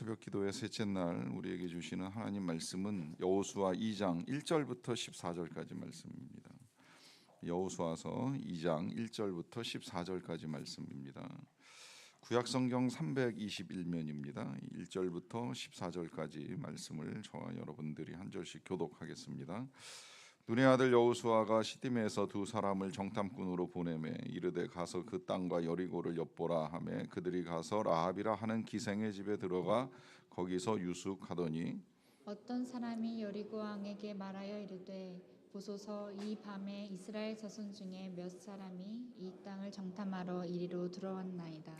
새벽 기도의 셋째 날 우리에게 주시는 하나님 말씀은 여호수아 2장 1절부터 14절까지 말씀입니다. 여호수아서 2장 1절부터 14절까지 말씀입니다. 구약 성경 321면입니다. 1절부터 14절까지 말씀을 저와 여러분들이 한 절씩 교독하겠습니다. 눈의 아들 여호수아가 시딤에서 두 사람을 정탐꾼으로 보내매 이르되 가서 그 땅과 여리고를 엿보라 하매 그들이 가서 라합이라 하는 기생의 집에 들어가 거기서 유숙하더니 어떤 사람이 여리고 왕에게 말하여 이르되 보소서 이 밤에 이스라엘 자손 중에 몇 사람이 이 땅을 정탐하러 이리로 들어왔나이다.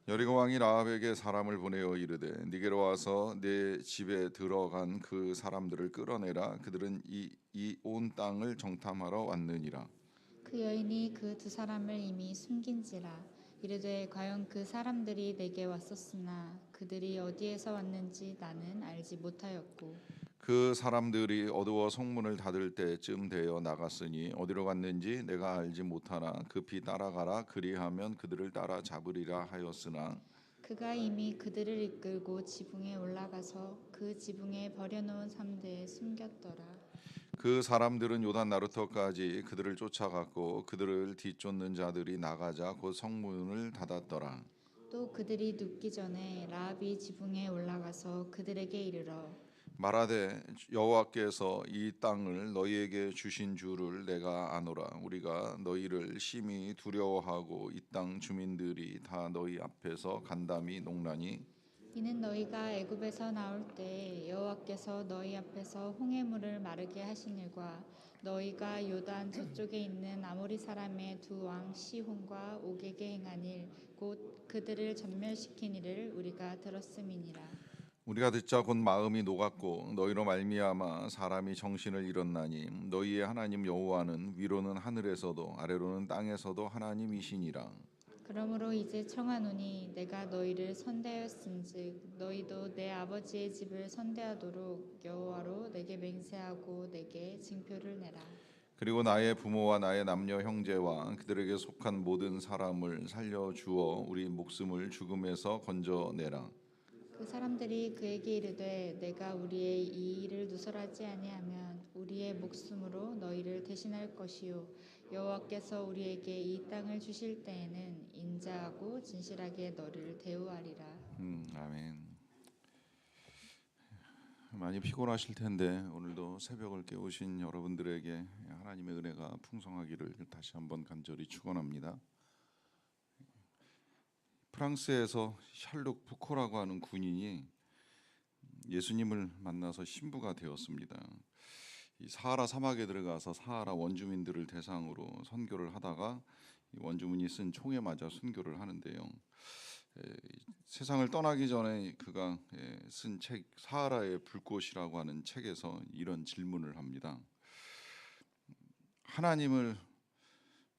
여리고 왕이 라합에게 사람을 보내어 이르되 네게로 와서 내 집에 들어간 그 사람들을 끌어내라. 그들은 이 온 땅을 정탐하러 왔느니라. 그 여인이 그 두 사람을 이미 숨긴지라. 이르되 과연 그 사람들이 내게 왔었으나 그들이 어디에서 왔는지 나는 알지 못하였고 그 사람들이 어두워 성문을 닫을 때쯤 되어 나갔으니 어디로 갔는지 내가 알지 못하나 급히 따라가라. 그리하면 그들을 따라 잡으리라 하였으나 그가 이미 그들을 이끌고 지붕에 올라가서 그 지붕에 버려놓은 삼대에 숨겼더라. 그 사람들은 요단 나루터까지 그들을 쫓아갔고 그들을 뒤쫓는 자들이 나가자 곧 성문을 닫았더라. 또 그들이 눕기 전에 라합이 지붕에 올라가서 그들에게 이르러 말하되 여호와께서 이 땅을 너희에게 주신 줄을 내가 아노라. 우리가 너희를 심히 두려워하고 이 땅 주민들이 다 너희 앞에서 간담이 농나니 이는 너희가 애굽에서 나올 때 여호와께서 너희 앞에서 홍해물을 마르게 하신 일과 너희가 요단 저쪽에 있는 아모리 사람의 두 왕 시혼과 옥에게 행한 일 곧 그들을 전멸시킨 일을 우리가 들었음이니라. 우리가 듣자 곧 마음이 녹았고 너희로 말미암아 사람이 정신을 잃었나니 너희의 하나님 여호와는 위로는 하늘에서도 아래로는 땅에서도 하나님이시니라. 그러므로 이제 청하노니 내가 너희를 선대하였은즉 너희도 내 아버지의 집을 선대하도록 여호와로 내게 맹세하고 내게 징표를 내라. 그리고 나의 부모와 나의 남녀 형제와 그들에게 속한 모든 사람을 살려 주어 우리 목숨을 죽음에서 건져내라. 그 사람들이 그에게 이르되 내가 우리의 이 일을 누설하지 아니하면 우리의 목숨으로 너희를 대신할 것이요 여호와께서 우리에게 이 땅을 주실 때에는 인자하고 진실하게 너를 대우하리라. 아멘. 많이 피곤하실 텐데 오늘도 새벽을 깨우신 여러분들에게 하나님의 은혜가 풍성하기를 다시 한번 간절히 축원합니다. 프랑스에서 샬룩 푸코라고 하는 군인이 예수님을 만나서 신부가 되었습니다. 이 사하라 사막에 들어가서 사하라 원주민들을 대상으로 선교를 하다가 이 원주민이 쓴 총에 맞아 순교를 하는데요. 세상을 떠나기 전에 그가 쓴 책 사하라의 불꽃이라고 하는 책에서 이런 질문을 합니다. 하나님을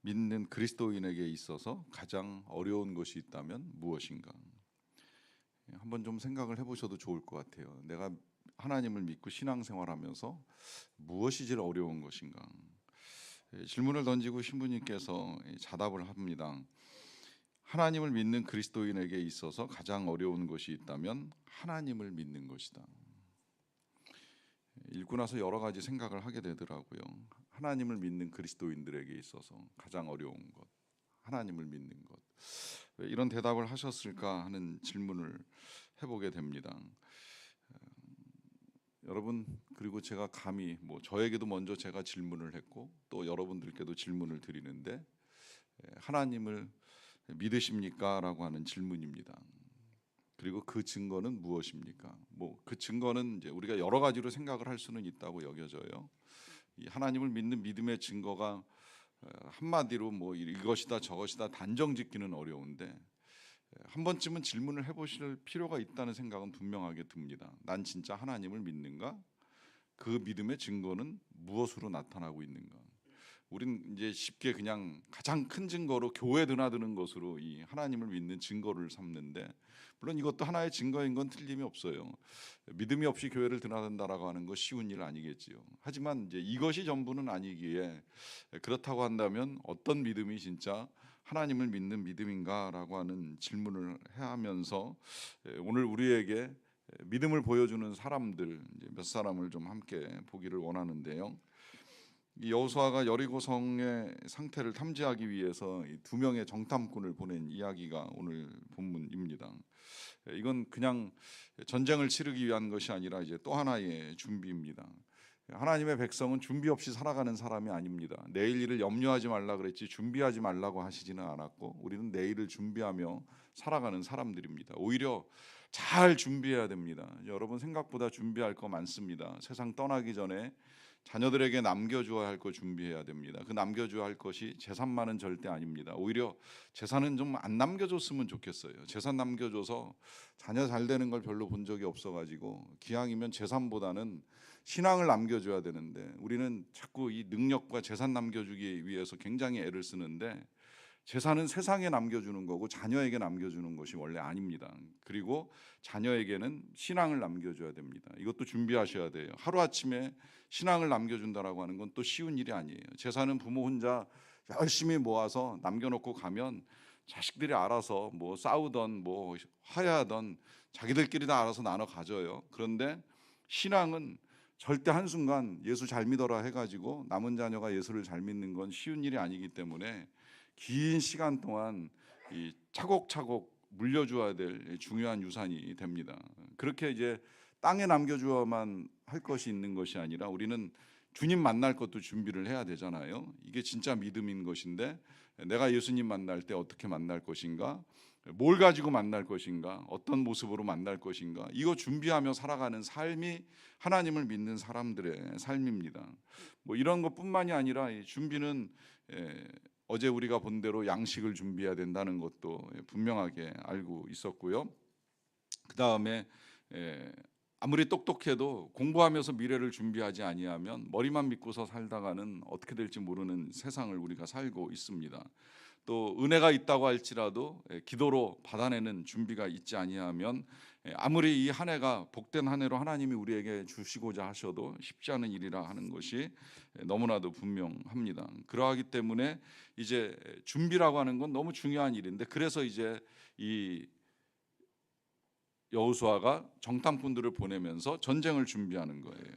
믿는 그리스도인에게 있어서 가장 어려운 것이 있다면 무엇인가? 한번 좀 생각을 해보셔도 좋을 것 같아요. 내가 하나님을 믿고 신앙생활하면서 무엇이 제일 어려운 것인가? 질문을 던지고 신부님께서 자답을 합니다. 하나님을 믿는 그리스도인에게 있어서 가장 어려운 것이 있다면 하나님을 믿는 것이다. 읽고 나서 여러 가지 생각을 하게 되더라고요. 하나님을 믿는 그리스도인들에게 있어서 가장 어려운 것, 하나님을 믿는 것. 왜 이런 대답을 하셨을까 하는 질문을 해보게 됩니다. 여러분, 그리고 제가 감히 저에게도 먼저 제가 질문을 했고 또 여러분들께도 질문을 드리는데 하나님을 믿으십니까? 라고 하는 질문입니다. 그리고 그 증거는 무엇입니까? 그 증거는 이제 우리가 여러 가지로 생각을 할 수는 있다고 여겨져요. 이 하나님을 믿는 믿음의 증거가 한마디로 이것이다 저것이다 단정짓기는 어려운데 한 번쯤은 질문을 해보실 필요가 있다는 생각은 분명하게 듭니다. 난 진짜 하나님을 믿는가? 그 믿음의 증거는 무엇으로 나타나고 있는가? 우린 이제 쉽게 그냥 가장 큰 증거로 교회에 드나드는 것으로 이 하나님을 믿는 증거를 삼는데 물론 이것도 하나의 증거인 건 틀림이 없어요. 믿음이 없이 교회를 드나든다라고 하는 거 쉬운 일 아니겠지요. 하지만 이제 이것이 전부는 아니기에 그렇다고 한다면 어떤 믿음이 진짜 하나님을 믿는 믿음인가라고 하는 질문을 해야 하면서 오늘 우리에게 믿음을 보여주는 사람들 이제 몇 사람을 좀 함께 보기를 원하는데요. 이 여호수아가 여리고성의 상태를 탐지하기 위해서 이 두 명의 정탐꾼을 보낸 이야기가 오늘 본문입니다. 이건 그냥 전쟁을 치르기 위한 것이 아니라 이제 또 하나의 준비입니다. 하나님의 백성은 준비 없이 살아가는 사람이 아닙니다. 내일 일을 염려하지 말라 그랬지 준비하지 말라고 하시지는 않았고, 우리는 내일을 준비하며 살아가는 사람들입니다. 오히려 잘 준비해야 됩니다. 여러분, 생각보다 준비할 거 많습니다. 세상 떠나기 전에 자녀들에게 남겨줘야 할 거 준비해야 됩니다. 그 남겨줘야 할 것이 재산만은 절대 아닙니다. 오히려 재산은 좀 안 남겨줬으면 좋겠어요. 재산 남겨줘서 자녀 잘 되는 걸 별로 본 적이 없어가지고, 기왕이면 재산보다는 신앙을 남겨줘야 되는데, 우리는 자꾸 이 능력과 재산 남겨주기 위해서 굉장히 애를 쓰는데, 재산은 세상에 남겨주는 거고 자녀에게 남겨주는 것이 원래 아닙니다. 그리고 자녀에게는 신앙을 남겨줘야 됩니다. 이것도 준비하셔야 돼요. 하루아침에 신앙을 남겨준다라고 하는 건 또 쉬운 일이 아니에요. 재산은 부모 혼자 열심히 모아서 남겨놓고 가면 자식들이 알아서 뭐 싸우던 뭐 화해하던 자기들끼리 다 알아서 나눠 가져요. 그런데 신앙은 절대 한순간 예수 잘 믿어라 해가지고 남은 자녀가 예수를 잘 믿는 건 쉬운 일이 아니기 때문에 긴 시간 동안 이 차곡차곡 물려줘야 될 중요한 유산이 됩니다. 그렇게 이제 땅에 남겨주어만 할 것이 있는 것이 아니라, 우리는 주님 만날 것도 준비를 해야 되잖아요. 이게 진짜 믿음인 것인데, 내가 예수님 만날 때 어떻게 만날 것인가, 뭘 가지고 만날 것인가, 어떤 모습으로 만날 것인가, 이거 준비하며 살아가는 삶이 하나님을 믿는 사람들의 삶입니다. 뭐 이런 것뿐만이 아니라 이 준비는 어제 우리가 본 대로 양식을 준비해야 된다는 것도 분명하게 알고 있었고요. 그 다음에 아무리 똑똑해도 공부하면서 미래를 준비하지 아니하면 머리만 믿고서 살다가는 어떻게 될지 모르는 세상을 우리가 살고 있습니다. 또 은혜가 있다고 할지라도 기도로 받아내는 준비가 있지 아니하면 아무리 이 한 해가 복된 한 해로 하나님이 우리에게 주시고자 하셔도 쉽지 않은 일이라 하는 것이 너무나도 분명합니다. 그러하기 때문에 이제 준비라고 하는 건 너무 중요한 일인데, 그래서 이제 이 여호수아가 정탐꾼들을 보내면서 전쟁을 준비하는 거예요.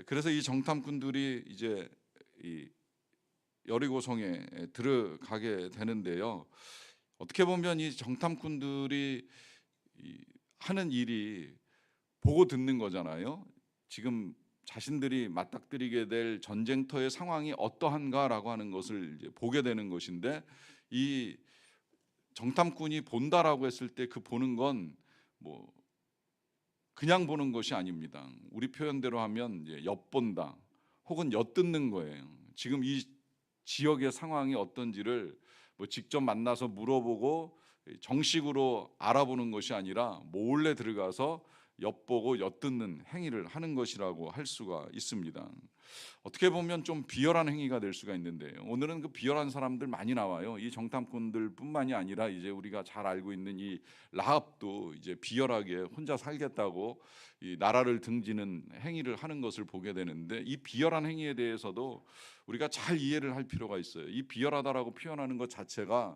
그래서 이 정탐꾼들이 이제 이 여리고성에 들어가게 되는데요. 어떻게 보면 이 정탐꾼들이 하는 일이 보고 듣는 거잖아요. 지금 자신들이 맞닥뜨리게 될 전쟁터의 상황이 어떠한가라고 하는 것을 이제 보게 되는 것인데, 이 정탐꾼이 본다라고 했을 때 그 보는 건 뭐 그냥 보는 것이 아닙니다. 우리 표현대로 하면 이제 엿본다 혹은 엿듣는 거예요. 지금 이 지역의 상황이 어떤지를 뭐 직접 만나서 물어보고 정식으로 알아보는 것이 아니라 몰래 들어가서 엿보고 엿듣는 행위를 하는 것이라고 할 수가 있습니다. 어떻게 보면 좀 비열한 행위가 될 수가 있는데요. 오늘은 그 비열한 사람들 많이 나와요. 이 정탐꾼들뿐만이 아니라 이제 우리가 잘 알고 있는 이 라합도 이제 비열하게 혼자 살겠다고 이 나라를 등지는 행위를 하는 것을 보게 되는데, 이 비열한 행위에 대해서도 우리가 잘 이해를 할 필요가 있어요. 이 비열하다라고 표현하는 것 자체가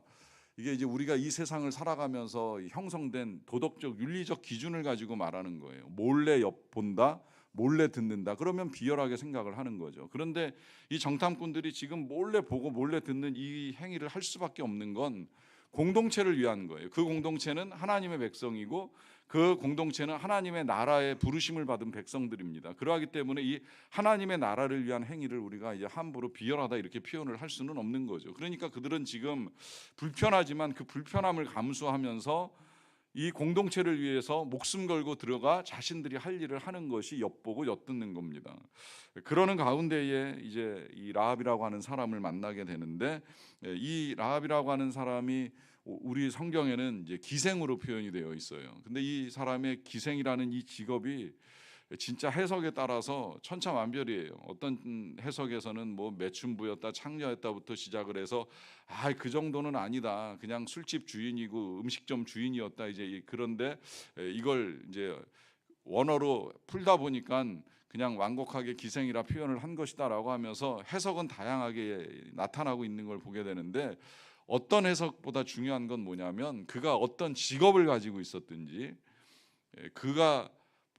이게 이제 우리가 이 세상을 살아가면서 형성된 도덕적 윤리적 기준을 가지고 말하는 거예요. 몰래 엿본다, 몰래 듣는다. 그러면 비열하게 생각을 하는 거죠. 그런데 이 정탐꾼들이 지금 몰래 보고 몰래 듣는 이 행위를 할 수밖에 없는 건 공동체를 위한 거예요. 그 공동체는 하나님의 백성이고, 그 공동체는 하나님의 나라에 부르심을 받은 백성들입니다. 그러하기 때문에 이 하나님의 나라를 위한 행위를 우리가 이제 함부로 비열하다 이렇게 표현을 할 수는 없는 거죠. 그러니까 그들은 지금 불편하지만 그 불편함을 감수하면서 이 공동체를 위해서 목숨 걸고 들어가 자신들이 할 일을 하는 것이 엿보고 엿듣는 겁니다. 그러는 가운데에 이제 이 라합이라고 하는 사람을 만나게 되는데, 이 라합이라고 하는 사람이 우리 성경에는 이제 기생으로 표현이 되어 있어요. 근데 이 사람의 기생이라는 이 직업이 진짜 해석에 따라서 천차만별이에요. 어떤 해석에서는 뭐 매춘부였다, 창녀였다부터 시작을 해서 그 정도는 아니다, 그냥 술집 주인이고 음식점 주인이었다, 이제 그런데 이걸 이제 원어로 풀다 보니까 그냥 완곡하게 기생이라 표현을 한 것이다라고 하면서 해석은 다양하게 나타나고 있는 걸 보게 되는데, 어떤 해석보다 중요한 건 뭐냐면 그가 어떤 직업을 가지고 있었든지, 그가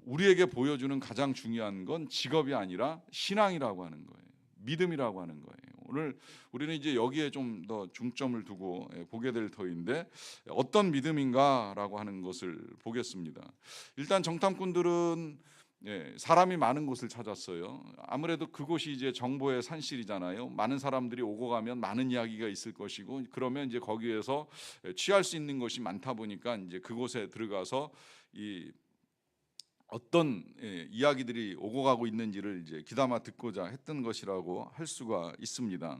우리에게 보여주는 가장 중요한 건 직업이 아니라 신앙이라고 하는 거예요. 믿음이라고 하는 거예요. 오늘 우리는 이제 여기에 좀 더 중점을 두고 보게 될 터인데 어떤 믿음인가라고 하는 것을 보겠습니다. 일단 정탐꾼들은 사람이 많은 곳을 찾았어요. 아무래도 그곳이 이제 정보의 산실이잖아요. 많은 사람들이 오고 가면 많은 이야기가 있을 것이고, 그러면 이제 거기에서 취할 수 있는 것이 많다 보니까 이제 그곳에 들어가서 이 어떤 이야기들이 오고 가고 있는지를 이제 귀담아 듣고자 했던 것이라고 할 수가 있습니다.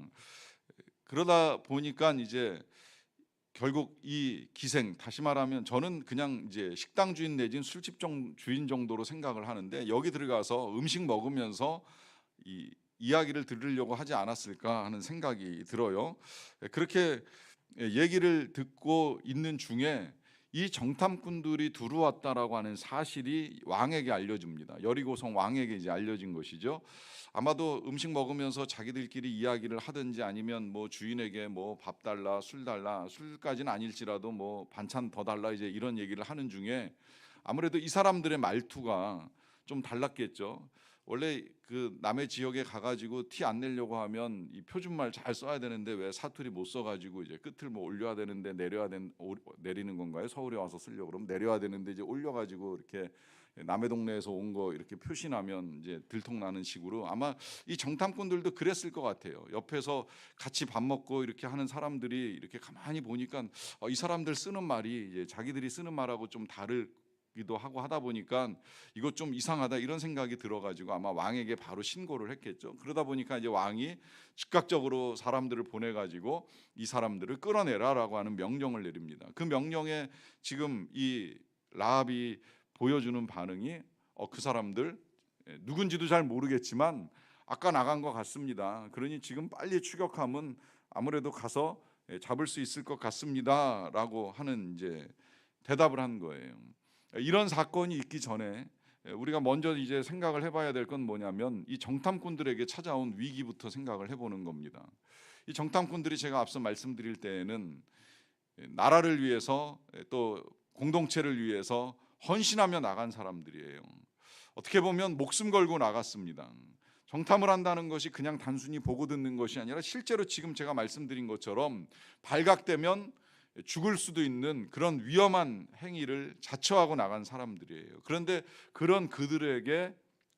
그러다 보니까 이제 결국 이 기생, 다시 말하면 저는 그냥 이제 식당 주인 내지는 술집 주인 정도로 생각을 하는데, 여기 들어가서 음식 먹으면서 이 이야기를 들으려고 하지 않았을까 하는 생각이 들어요. 그렇게 얘기를 듣고 있는 중에 이 정탐꾼들이 들어왔다라고 하는 사실이 왕에게 알려집니다. 여리고성 왕에게 이제 알려진 것이죠. 아마도 음식 먹으면서 자기들끼리 이야기를 하든지 아니면 뭐 주인에게 뭐 밥 달라, 술 달라, 술까지는 아닐지라도 뭐 반찬 더 달라 이제 이런 얘기를 하는 중에 아무래도 이 사람들의 말투가 좀 달랐겠죠. 원래 그 남의 지역에 가가지고 티 안 내려고 하면 이 표준말 잘 써야 되는데 왜 사투리 못 써가지고 이제 끝을 뭐 올려야 되는데 내리는 건가요? 서울에 와서 쓰려고 그러면 내려야 되는데 이제 올려가지고 이렇게 남의 동네에서 온 거 이렇게 표시나면 이제 들통나는 식으로 아마 이 정탐꾼들도 그랬을 것 같아요. 옆에서 같이 밥 먹고 이렇게 하는 사람들이 이렇게 가만히 보니까 이 사람들 쓰는 말이 이제 자기들이 쓰는 말하고 좀 다르기도 하고 하다 보니까 이거 좀 이상하다 이런 생각이 들어가지고 아마 왕에게 바로 신고를 했겠죠. 그러다 보니까 이제 왕이 즉각적으로 사람들을 보내가지고 이 사람들을 끌어내라라고 하는 명령을 내립니다. 그 명령에 지금 이 라합이 보여주는 반응이 그 사람들 누군지도 잘 모르겠지만 아까 나간 것 같습니다. 그러니 지금 빨리 추격하면 아무래도 가서 잡을 수 있을 것 같습니다라고 하는 이제 대답을 한 거예요. 이런 사건이 있기 전에 우리가 먼저 이제 생각을 해봐야 될 건 뭐냐면 이 정탐꾼들에게 찾아온 위기부터 생각을 해보는 겁니다. 이 정탐꾼들이 제가 앞서 말씀드릴 때에는 나라를 위해서 또 공동체를 위해서 헌신하며 나간 사람들이에요. 어떻게 보면 목숨 걸고 나갔습니다. 정탐을 한다는 것이 그냥 단순히 보고 듣는 것이 아니라 실제로 지금 제가 말씀드린 것처럼 발각되면 죽을 수도 있는 그런 위험한 행위를 자처하고 나간 사람들이에요. 그런데 그런 그들에게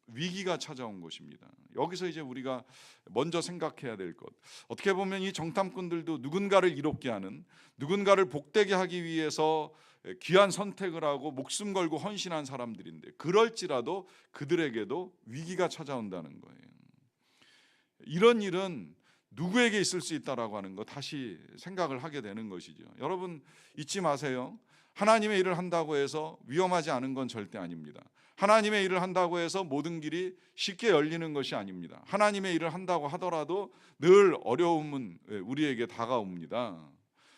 위기가 찾아온 것입니다. 여기서 이제 우리가 먼저 생각해야 될 것, 어떻게 보면 이 정탐꾼들도 누군가를 이롭게 하는, 누군가를 복되게 하기 위해서 귀한 선택을 하고 목숨 걸고 헌신한 사람들인데, 그럴지라도 그들에게도 위기가 찾아온다는 거예요. 이런 일은 누구에게 있을 수 있다라고 하는 거 다시 생각을 하게 되는 것이죠. 여러분 잊지 마세요. 하나님의 일을 한다고 해서 위험하지 않은 건 절대 아닙니다. 하나님의 일을 한다고 해서 모든 길이 쉽게 열리는 것이 아닙니다. 하나님의 일을 한다고 하더라도 늘 어려움은 우리에게 다가옵니다.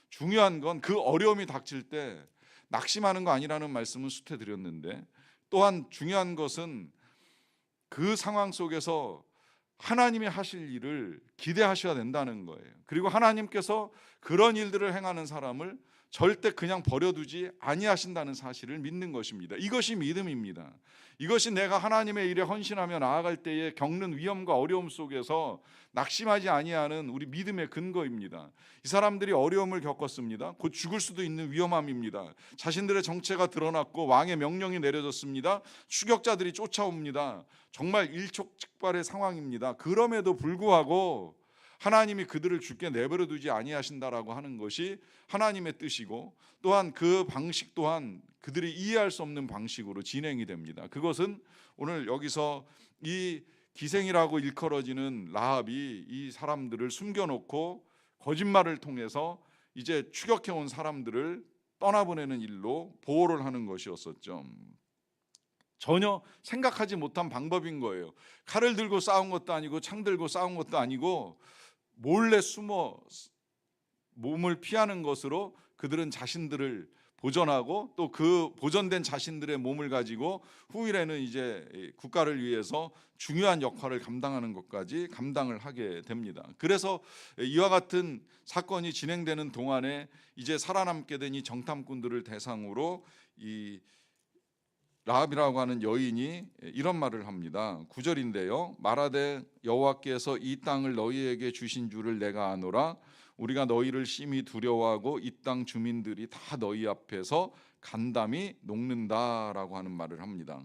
중요한 건 그 어려움이 닥칠 때 낙심하는 거 아니라는 말씀은 수태 드렸는데, 또한 중요한 것은 그 상황 속에서 하나님이 하실 일을 기대하셔야 된다는 거예요. 그리고 하나님께서 그런 일들을 행하는 사람을 절대 그냥 버려두지 아니하신다는 사실을 믿는 것입니다. 이것이 믿음입니다. 이것이 내가 하나님의 일에 헌신하며 나아갈 때에 겪는 위험과 어려움 속에서 낙심하지 아니하는 우리 믿음의 근거입니다. 이 사람들이 어려움을 겪었습니다. 곧 죽을 수도 있는 위험함입니다. 자신들의 정체가 드러났고 왕의 명령이 내려졌습니다. 추격자들이 쫓아옵니다. 정말 일촉즉발의 상황입니다. 그럼에도 불구하고 하나님이 그들을 죽게 내버려 두지 아니하신다라고 하는 것이 하나님의 뜻이고, 또한 그 방식 또한 그들이 이해할 수 없는 방식으로 진행이 됩니다. 그것은 오늘 여기서 이 기생이라고 일컬어지는 라합이 이 사람들을 숨겨놓고 거짓말을 통해서 이제 추격해온 사람들을 떠나보내는 일로 보호를 하는 것이었었죠. 전혀 생각하지 못한 방법인 거예요. 칼을 들고 싸운 것도 아니고 창 들고 싸운 것도 아니고 몰래 숨어 몸을 피하는 것으로 그들은 자신들을 보존하고 또 그 보존된 자신들의 몸을 가지고 후일에는 이제 국가를 위해서 중요한 역할을 감당하는 것까지 감당을 하게 됩니다. 그래서 이와 같은 사건이 진행되는 동안에 이제 살아남게 된 이 정탐꾼들을 대상으로 이 라합이라고 하는 여인이 이런 말을 합니다. 9절인데요. 말하되 여호와께서 이 땅을 너희에게 주신 줄을 내가 아노라. 우리가 너희를 심히 두려워하고 이 땅 주민들이 다 너희 앞에서 간담이 녹는다라고 하는 말을 합니다.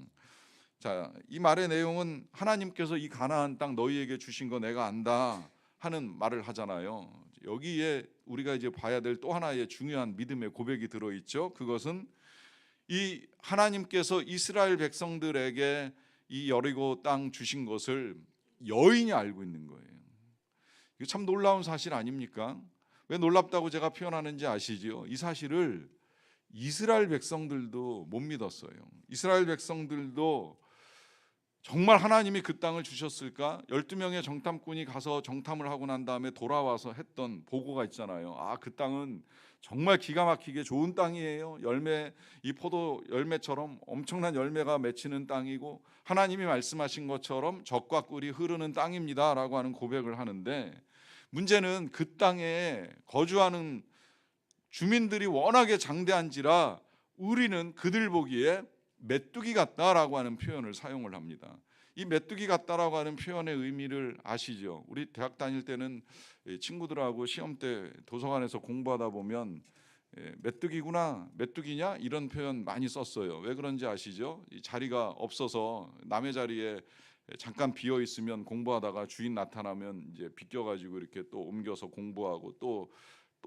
자, 이 말의 내용은 하나님께서 이 가나안 땅 너희에게 주신 거 내가 안다 하는 말을 하잖아요. 여기에 우리가 이제 봐야 될 또 하나의 중요한 믿음의 고백이 들어 있죠. 그것은 이 하나님께서 이스라엘 백성들에게 이 여리고 땅 주신 것을 여인이 알고 있는 거예요. 이거 참 놀라운 사실 아닙니까? 왜 놀랍다고 제가 표현하는지 아시죠? 이 사실을 이스라엘 백성들도 못 믿었어요. 이스라엘 백성들도 정말 하나님이 그 땅을 주셨을까? 12명의 정탐꾼이 가서 정탐을 하고 난 다음에 돌아와서 했던 보고가 있잖아요. 그 땅은 정말 기가 막히게 좋은 땅이에요. 열매, 이 포도 열매처럼 엄청난 열매가 맺히는 땅이고 하나님이 말씀하신 것처럼 젖과 꿀이 흐르는 땅입니다 라고 하는 고백을 하는데, 문제는 그 땅에 거주하는 주민들이 워낙에 장대한지라 우리는 그들 보기에 메뚜기 같다라고 하는 표현을 사용을 합니다. 이 메뚜기 같다라고 하는 표현의 의미를 아시죠? 우리 대학 다닐 때는 친구들하고 시험 때 도서관에서 공부하다 보면 메뚜기구나, 메뚜기냐 이런 표현 많이 썼어요. 왜 그런지 아시죠? 이 자리가 없어서 남의 자리에 잠깐 비어 있으면 공부하다가 주인 나타나면 이제 비껴가지고 이렇게 또 옮겨서 공부하고 또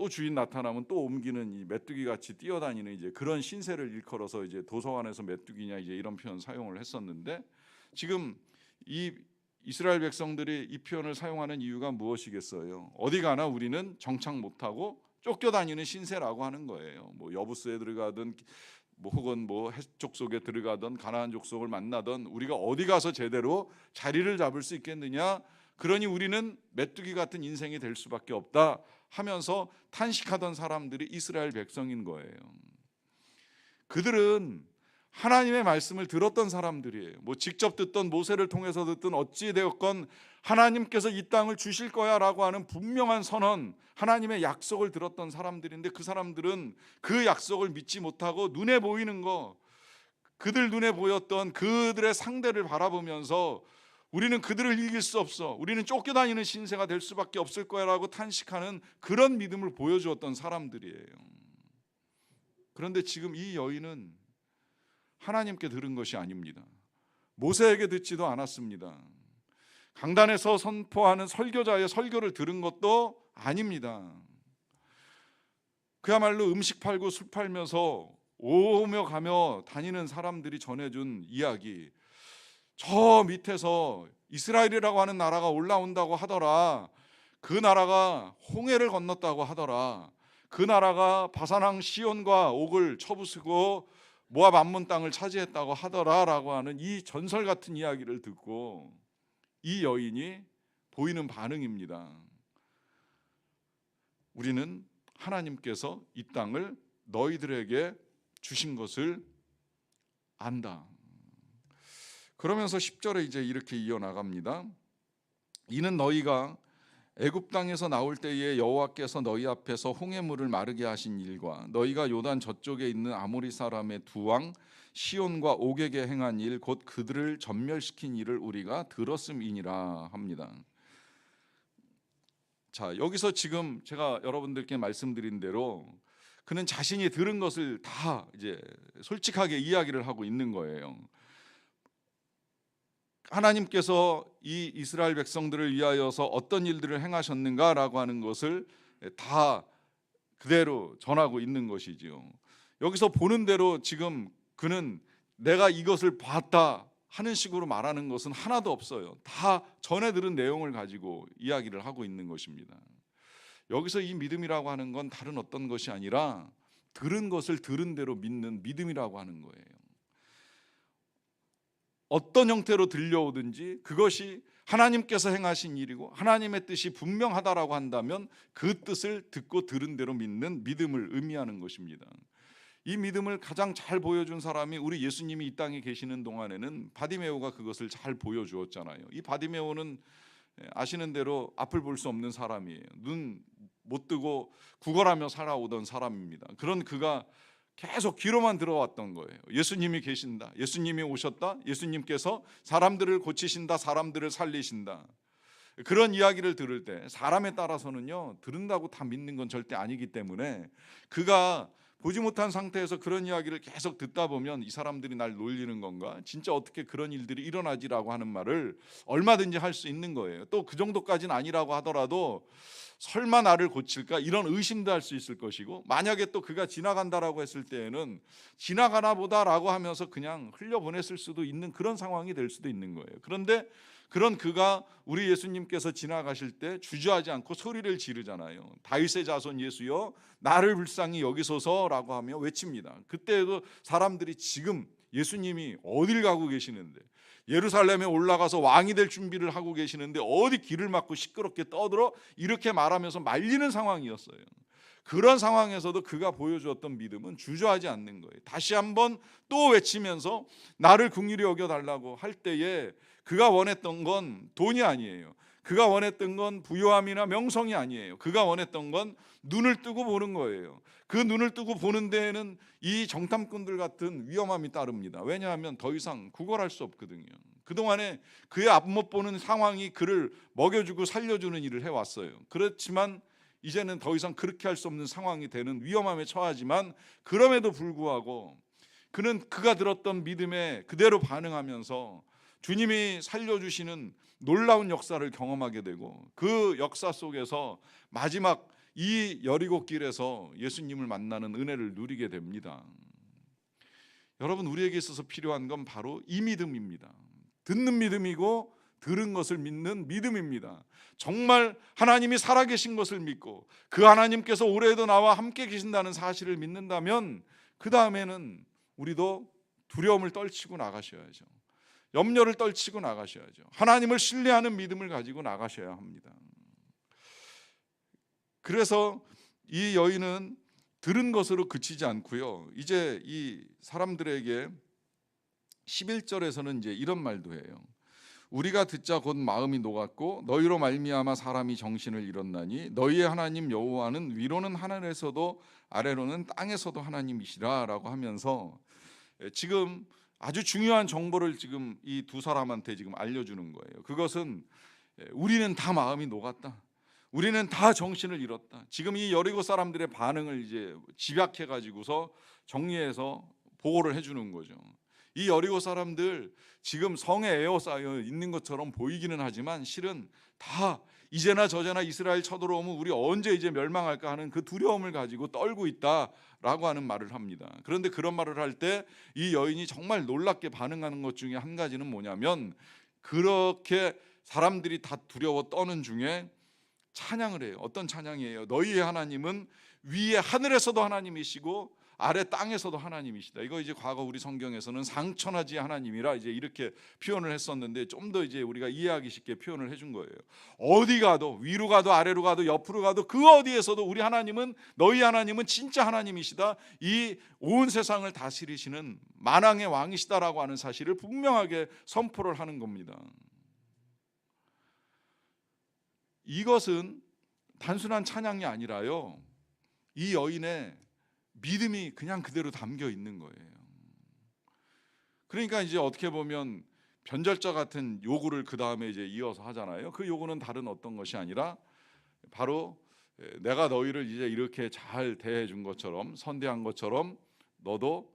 주인 나타나면 또 옮기는 이 메뚜기 같이 뛰어다니는 이제 그런 신세를 일컬어서 이제 도서관에서 메뚜기냐 이제 이런 표현 사용을 했었는데, 지금 이 이스라엘 백성들이 이 표현을 사용하는 이유가 무엇이겠어요? 어디 가나 우리는 정착 못하고 쫓겨다니는 신세라고 하는 거예요. 뭐 여부스에 들어가든 뭐 혹은 뭐 헷족 속에 들어가든 가나안 족속을 만나든 우리가 어디 가서 제대로 자리를 잡을 수 있겠느냐? 그러니 우리는 메뚜기 같은 인생이 될 수밖에 없다 하면서 탄식하던 사람들이 이스라엘 백성인 거예요. 그들은 하나님의 말씀을 들었던 사람들이에요. 뭐 직접 듣던 모세를 통해서 듣든 어찌 되었건 하나님께서 이 땅을 주실 거야라고 하는 분명한 선언, 하나님의 약속을 들었던 사람들인데, 그 사람들은 그 약속을 믿지 못하고 눈에 보이는 거, 그들 눈에 보였던 그들의 상대를 바라보면서 우리는 그들을 이길 수 없어, 우리는 쫓겨다니는 신세가 될 수밖에 없을 거야라고 탄식하는 그런 믿음을 보여주었던 사람들이에요. 그런데 지금 이 여인은 하나님께 들은 것이 아닙니다. 모세에게 듣지도 않았습니다. 강단에서 선포하는 설교자의 설교를 들은 것도 아닙니다. 그야말로 음식 팔고 술 팔면서 오며 가며 다니는 사람들이 전해준 이야기, 저 밑에서 이스라엘이라고 하는 나라가 올라온다고 하더라, 그 나라가 홍해를 건넜다고 하더라, 그 나라가 바산왕 시온과 옥을 쳐부수고 모압 암몬 땅을 차지했다고 하더라라고 하는 이 전설 같은 이야기를 듣고 이 여인이 보이는 반응입니다. 우리는 하나님께서 이 땅을 너희들에게 주신 것을 안다. 그러면서 10절에 이제 이렇게 이어나갑니다. 이는 너희가 애굽 땅에서 나올 때에 여호와께서 너희 앞에서 홍해물을 마르게 하신 일과 너희가 요단 저쪽에 있는 아모리 사람의 두 왕 시온과 옥에게 행한 일, 곧 그들을 전멸시킨 일을 우리가 들었음이니라 합니다. 자, 여기서 지금 제가 여러분들께 말씀드린 대로 그는 자신이 들은 것을 다 이제 솔직하게 이야기를 하고 있는 거예요. 하나님께서 이 이스라엘 백성들을 위하여서 어떤 일들을 행하셨는가라고 하는 것을 다 그대로 전하고 있는 것이지요. 여기서 보는 대로 지금 그는 내가 이것을 봤다 하는 식으로 말하는 것은 하나도 없어요. 다 전에 들은 내용을 가지고 이야기를 하고 있는 것입니다. 여기서 이 믿음이라고 하는 건 다른 어떤 것이 아니라 들은 것을 들은 대로 믿는 믿음이라고 하는 거예요. 어떤 형태로 들려오든지 그것이 하나님께서 행하신 일이고 하나님의 뜻이 분명하다라고 한다면 그 뜻을 듣고 들은 대로 믿는 믿음을 의미하는 것입니다. 이 믿음을 가장 잘 보여준 사람이 우리 예수님이 이 땅에 계시는 동안에는 바디메오가 그것을 잘 보여주었잖아요. 이 바디메오는 아시는 대로 앞을 볼 수 없는 사람이에요. 눈 못 뜨고 구걸하며 살아오던 사람입니다. 그런 그가 계속 귀로만 들어왔던 거예요. 예수님이 계신다, 예수님이 오셨다, 예수님께서 사람들을 고치신다, 사람들을 살리신다. 그런 이야기를 들을 때 사람에 따라서는요, 들은다고 다 믿는 건 절대 아니기 때문에 그가 보지 못한 상태에서 그런 이야기를 계속 듣다 보면 이 사람들이 날 놀리는 건가? 진짜 어떻게 그런 일들이 일어나지라고 하는 말을 얼마든지 할 수 있는 거예요. 또 그 정도까지는 아니라고 하더라도 설마 나를 고칠까? 이런 의심도 할 수 있을 것이고, 만약에 또 그가 지나간다라고 했을 때에는 지나가나 보다라고 하면서 그냥 흘려보냈을 수도 있는 그런 상황이 될 수도 있는 거예요. 그런데 그런 그가 우리 예수님께서 지나가실 때 주저하지 않고 소리를 지르잖아요. 다윗의 자손 예수여 나를 불쌍히 여기소서라고 하며 외칩니다. 그때에도 사람들이 지금 예수님이 어딜 가고 계시는데, 예루살렘에 올라가서 왕이 될 준비를 하고 계시는데 어디 길을 막고 시끄럽게 떠들어, 이렇게 말하면서 말리는 상황이었어요. 그런 상황에서도 그가 보여주었던 믿음은 주저하지 않는 거예요. 다시 한번 또 외치면서 나를 긍휼히 여겨달라고 할 때에 그가 원했던 건 돈이 아니에요. 그가 원했던 건 부요함이나 명성이 아니에요. 그가 원했던 건 눈을 뜨고 보는 거예요. 그 눈을 뜨고 보는 데에는 이 정탐꾼들 같은 위험함이 따릅니다. 왜냐하면 더 이상 구걸할 수 없거든요. 그동안에 그의 앞못 보는 상황이 그를 먹여주고 살려주는 일을 해왔어요. 그렇지만 이제는 더 이상 그렇게 할 수 없는 상황이 되는 위험함에 처하지만, 그럼에도 불구하고 그는 그가 들었던 믿음에 그대로 반응하면서 주님이 살려주시는 놀라운 역사를 경험하게 되고, 그 역사 속에서 마지막 이 여리고 길에서 예수님을 만나는 은혜를 누리게 됩니다. 여러분, 우리에게 있어서 필요한 건 바로 이 믿음입니다. 듣는 믿음이고 들은 것을 믿는 믿음입니다. 정말 하나님이 살아계신 것을 믿고 그 하나님께서 올해도 나와 함께 계신다는 사실을 믿는다면, 그 다음에는 우리도 두려움을 떨치고 나가셔야죠. 염려를 떨치고 나가셔야죠. 하나님을 신뢰하는 믿음을 가지고 나가셔야 합니다. 그래서 이 여인은 들은 것으로 그치지 않고요, 이제 이 사람들에게 11절에서는 이제 이런 말도 해요. 우리가 듣자 곧 마음이 녹았고 너희로 말미암아 사람이 정신을 잃었나니 너희의 하나님 여호와는 위로는 하늘에서도 아래로는 땅에서도 하나님이시라라고 하면서 지금 아주 중요한 정보를 지금 이 두 사람한테 지금 알려주는 거예요. 그것은 우리는 다 마음이 녹았다, 우리는 다 정신을 잃었다. 지금 이 여리고 사람들의 반응을 이제 집약해 가지고서 정리해서 보고를 해주는 거죠. 이 여리고 사람들 지금 성에 에워싸여 있는 것처럼 보이기는 하지만 실은 다 이제나 저제나 이스라엘 쳐들어오면 우리 언제 이제 멸망할까 하는 그 두려움을 가지고 떨고 있다라고 하는 말을 합니다. 그런데 그런 말을 할 때 이 여인이 정말 놀랍게 반응하는 것 중에 한 가지는 뭐냐면, 그렇게 사람들이 다 두려워 떠는 중에 찬양을 해요. 어떤 찬양이에요? 너희의 하나님은 위에 하늘에서도 하나님이시고 아래 땅에서도 하나님이시다. 이거 이제 과거 우리 성경에서는 상천하지의 하나님이라 이제 이렇게 표현을 했었는데, 좀 더 이제 우리가 이해하기 쉽게 표현을 해준 거예요. 어디 가도, 위로 가도 아래로 가도 옆으로 가도 그 어디에서도 우리 하나님은, 너희 하나님은 진짜 하나님이시다, 이 온 세상을 다스리시는 만왕의 왕이시다라고 하는 사실을 분명하게 선포를 하는 겁니다. 이것은 단순한 찬양이 아니라요, 이 여인의 믿음이 그냥 그대로 담겨 있는 거예요. 그러니까 이제 어떻게 보면 변절자 같은 요구를 그 다음에 이제 이어서 하잖아요. 그 요구는 다른 어떤 것이 아니라 바로 내가 너희를 이제 이렇게 잘 대해 준 것처럼, 선대한 것처럼 너도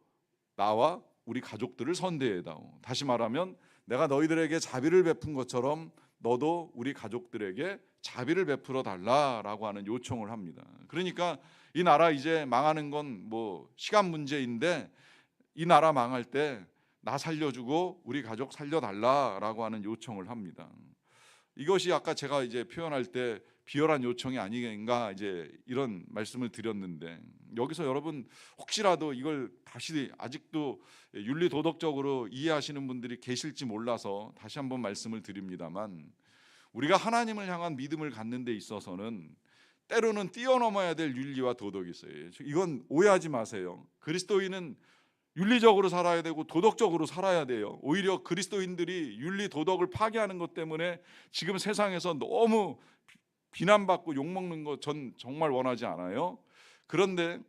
나와 우리 가족들을 선대해다오. 다시 말하면 내가 너희들에게 자비를 베푼 것처럼 너도 우리 가족들에게 자비를 베풀어 달라라고 하는 요청을 합니다. 그러니까 이 나라 이제 망하는 건 뭐 시간 문제인데, 이 나라 망할 때 나 살려주고 우리 가족 살려달라라고 하는 요청을 합니다. 이것이 아까 제가 이제 표현할 때 비열한 요청이 아닌가 이제 이런 말씀을 드렸는데, 여기서 여러분 혹시라도 이걸 다시 아직도 윤리 도덕적으로 이해하시는 분들이 계실지 몰라서 다시 한번 말씀을 드립니다만, 우리가 하나님을 향한 믿음을 갖는 데 있어서는 때로는 뛰어넘어야 될 윤리와 도덕이 있어요. 이건 오해하지 마세요. 그리스도인은 윤리적으로 살아야 되고 도덕적으로 살아야 돼요. 오히려 그리스도인들이 윤리 도덕을 파괴하는 것 때문에 지금 세상에서 너무 비난받고 욕먹는 거 전 정말 원하지 않아요. 그런데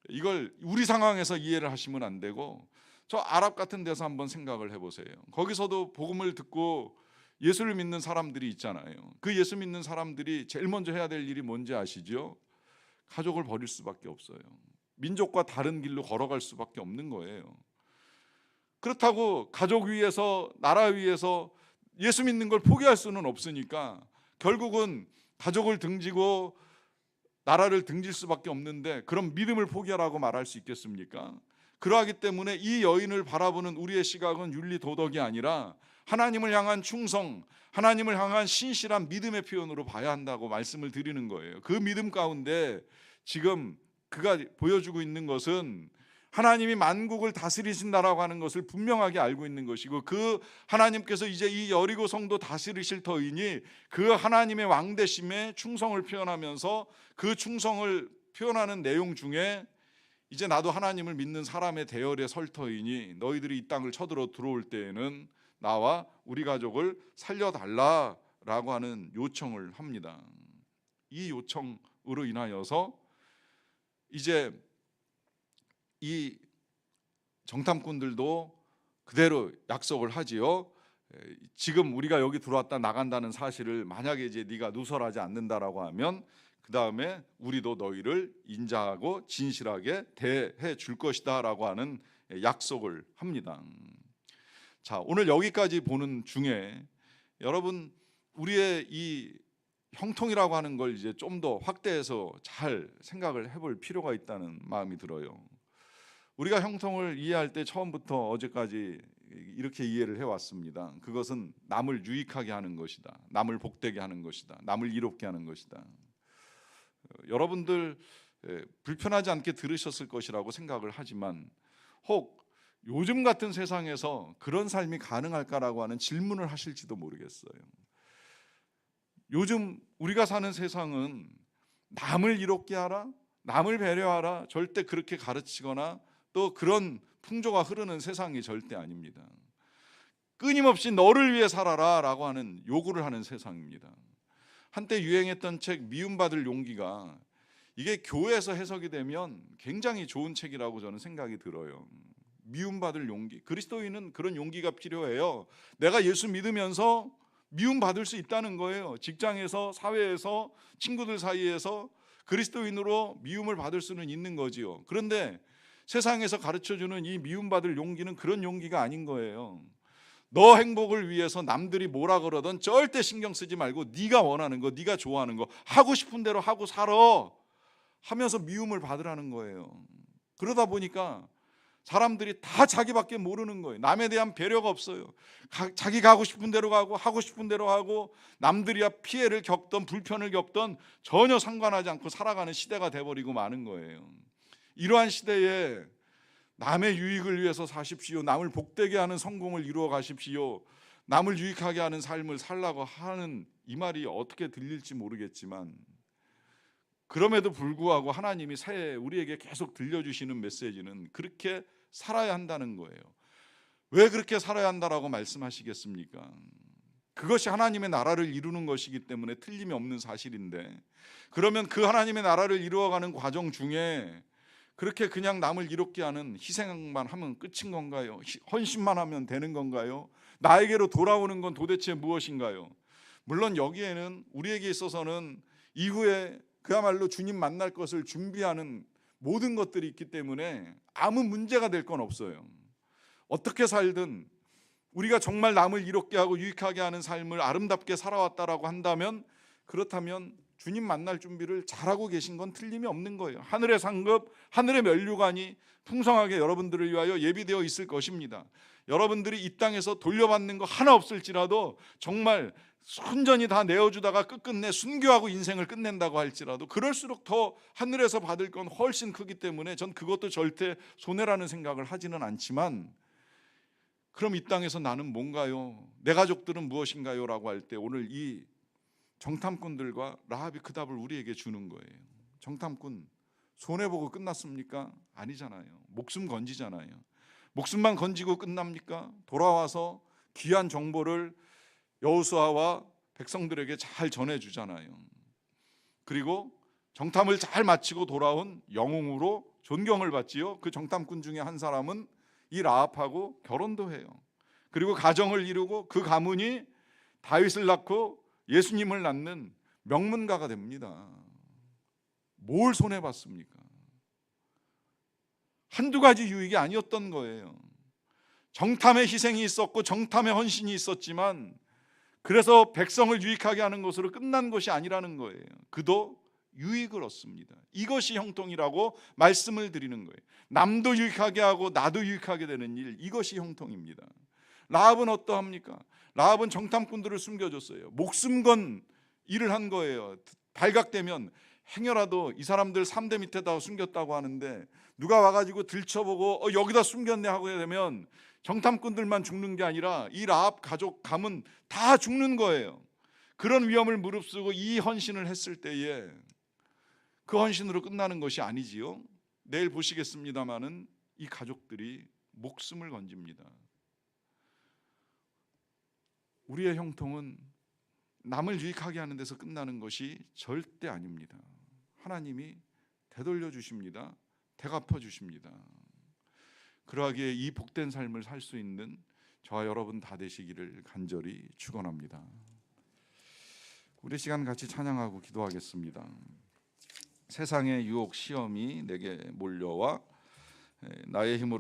이걸 우리 상황에서 이해를 하시면 안 되고 저 아랍 같은 데서 한번 생각을 해보세요. 거기서도 복음을 듣고 예수를 믿는 사람들이 있잖아요. 그 예수 믿는 사람들이 제일 먼저 해야 될 일이 뭔지 아시죠? 가족을 버릴 수밖에 없어요. 민족과 다른 길로 걸어갈 수밖에 없는 거예요. 그렇다고 가족 위에서 나라 위에서 예수 믿는 걸 포기할 수는 없으니까 결국은 가족을 등지고 나라를 등질 수밖에 없는데 그럼 믿음을 포기하라고 말할 수 있겠습니까? 그러하기 때문에 이 여인을 바라보는 우리의 시각은 윤리 도덕이 아니라 하나님을 향한 충성, 하나님을 향한 신실한 믿음의 표현으로 봐야 한다고 말씀을 드리는 거예요. 그 믿음 가운데 지금 그가 보여주고 있는 것은 하나님이 만국을 다스리신다라고 하는 것을 분명하게 알고 있는 것이고, 그 하나님께서 이제 이 여리고 성도 다스리실 터이니 그 하나님의 왕되심에 충성을 표현하면서 그 충성을 표현하는 내용 중에 이제 나도 하나님을 믿는 사람의 대열에 설 터이니 너희들이 이 땅을 쳐들어 들어올 때에는 나와 우리 가족을 살려달라라고 하는 요청을 합니다. 이 요청으로 인하여서 이제 이 정탐꾼들도 그대로 약속을 하지요. 지금 우리가 여기 들어왔다 나간다는 사실을 만약에 이제 네가 누설하지 않는다라고 하면 그 다음에 우리도 너희를 인자하고 진실하게 대해 줄 것이다라고 하는 약속을 합니다. 자, 오늘 여기까지 보는 중에 여러분 우리의 이 형통이라고 하는 걸 이제 좀 더 확대해서 잘 생각을 해볼 필요가 있다는 마음이 들어요. 우리가 형통을 이해할 때 처음부터 어제까지 이렇게 이해를 해왔습니다. 그것은 남을 유익하게 하는 것이다, 남을 복되게 하는 것이다, 남을 이롭게 하는 것이다. 여러분들 불편하지 않게 들으셨을 것이라고 생각을 하지만 혹 요즘 같은 세상에서 그런 삶이 가능할까라고 하는 질문을 하실지도 모르겠어요. 요즘 우리가 사는 세상은 남을 이롭게 하라, 남을 배려하라 절대 그렇게 가르치거나 또 그런 풍조가 흐르는 세상이 절대 아닙니다. 끊임없이 너를 위해 살아라 라고 하는 요구를 하는 세상입니다. 한때 유행했던 책 미움받을 용기가 이게 교회에서 해석이 되면 굉장히 좋은 책이라고 저는 생각이 들어요. 미움받을 용기, 그리스도인은 그런 용기가 필요해요. 내가 예수 믿으면서 미움받을 수 있다는 거예요. 직장에서, 사회에서, 친구들 사이에서 그리스도인으로 미움을 받을 수는 있는 거지요. 그런데 세상에서 가르쳐주는 이 미움받을 용기는 그런 용기가 아닌 거예요. 너 행복을 위해서 남들이 뭐라 그러든 절대 신경 쓰지 말고 네가 원하는 거, 네가 좋아하는 거 하고 싶은 대로 하고 살아 하면서 미움을 받으라는 거예요. 그러다 보니까 사람들이 다 자기밖에 모르는 거예요. 남에 대한 배려가 없어요. 자기가 하고 싶은 대로 가고 하고 싶은 대로 하고 남들이야 피해를 겪던 불편을 겪던 전혀 상관하지 않고 살아가는 시대가 돼버리고 마는 거예요. 이러한 시대에 남의 유익을 위해서 사십시오, 남을 복되게 하는 성공을 이루어 가십시오, 남을 유익하게 하는 삶을 살라고 하는 이 말이 어떻게 들릴지 모르겠지만 그럼에도 불구하고 하나님이 새해 우리에게 계속 들려주시는 메시지는 그렇게 살아야 한다는 거예요. 왜 그렇게 살아야 한다라고 말씀하시겠습니까? 그것이 하나님의 나라를 이루는 것이기 때문에 틀림이 없는 사실인데, 그러면 그 하나님의 나라를 이루어가는 과정 중에 그렇게 그냥 남을 이롭게 하는 희생만 하면 끝인 건가요? 헌신만 하면 되는 건가요? 나에게로 돌아오는 건 도대체 무엇인가요? 물론 여기에는 우리에게 있어서는 이후에 그야말로 주님 만날 것을 준비하는 모든 것들이 있기 때문에 아무 문제가 될 건 없어요. 어떻게 살든 우리가 정말 남을 이롭게 하고 유익하게 하는 삶을 아름답게 살아왔다라고 한다면, 그렇다면 주님 만날 준비를 잘하고 계신 건 틀림이 없는 거예요. 하늘의 상급, 하늘의 면류관이 풍성하게 여러분들을 위하여 예비되어 있을 것입니다. 여러분들이 이 땅에서 돌려받는 거 하나 없을지라도 정말 순전히 다 내어주다가 끝끝내 순교하고 인생을 끝낸다고 할지라도 그럴수록 더 하늘에서 받을 건 훨씬 크기 때문에 전 그것도 절대 손해라는 생각을 하지는 않지만, 그럼 이 땅에서 나는 뭔가요? 내 가족들은 무엇인가요? 라고 할 때 오늘 이 정탐꾼들과 라합이 그 답을 우리에게 주는 거예요. 정탐꾼 손해보고 끝났습니까? 아니잖아요. 목숨 건지잖아요. 목숨만 건지고 끝납니까? 돌아와서 귀한 정보를 여호수아와 백성들에게 잘 전해주잖아요. 그리고 정탐을 잘 마치고 돌아온 영웅으로 존경을 받지요. 그 정탐꾼 중에 한 사람은 이 라합하고 결혼도 해요. 그리고 가정을 이루고 그 가문이 다윗을 낳고 예수님을 낳는 명문가가 됩니다. 뭘 손해봤습니까? 한두 가지 유익이 아니었던 거예요. 정탐의 희생이 있었고 정탐의 헌신이 있었지만 그래서 백성을 유익하게 하는 것으로 끝난 것이 아니라는 거예요. 그도 유익을 얻습니다. 이것이 형통이라고 말씀을 드리는 거예요. 남도 유익하게 하고 나도 유익하게 되는 일, 이것이 형통입니다. 라합은 어떠합니까? 라합은 정탐꾼들을 숨겨줬어요. 목숨 건 일을 한 거예요. 발각되면 행여라도 이 사람들 3대 밑에다 숨겼다고 하는데 누가 와가지고 들춰보고 여기다 숨겼네 하고 되면 정탐꾼들만 죽는 게 아니라 이 라합 가족 가문 다 죽는 거예요. 그런 위험을 무릅쓰고 이 헌신을 했을 때에 그 헌신으로 끝나는 것이 아니지요. 내일 보시겠습니다마는 이 가족들이 목숨을 건집니다. 우리의 형통은 남을 유익하게 하는 데서 끝나는 것이 절대 아닙니다. 하나님이 되돌려 주십니다. 되갚아 주십니다. 그러하기에 이 복된 삶을 살 수 있는 저와 여러분 다 되시기를 간절히 축원합니다. 우리 시간 같이 찬양하고 기도하겠습니다. 세상의 유혹 시험이 내게 몰려와 나의 힘으로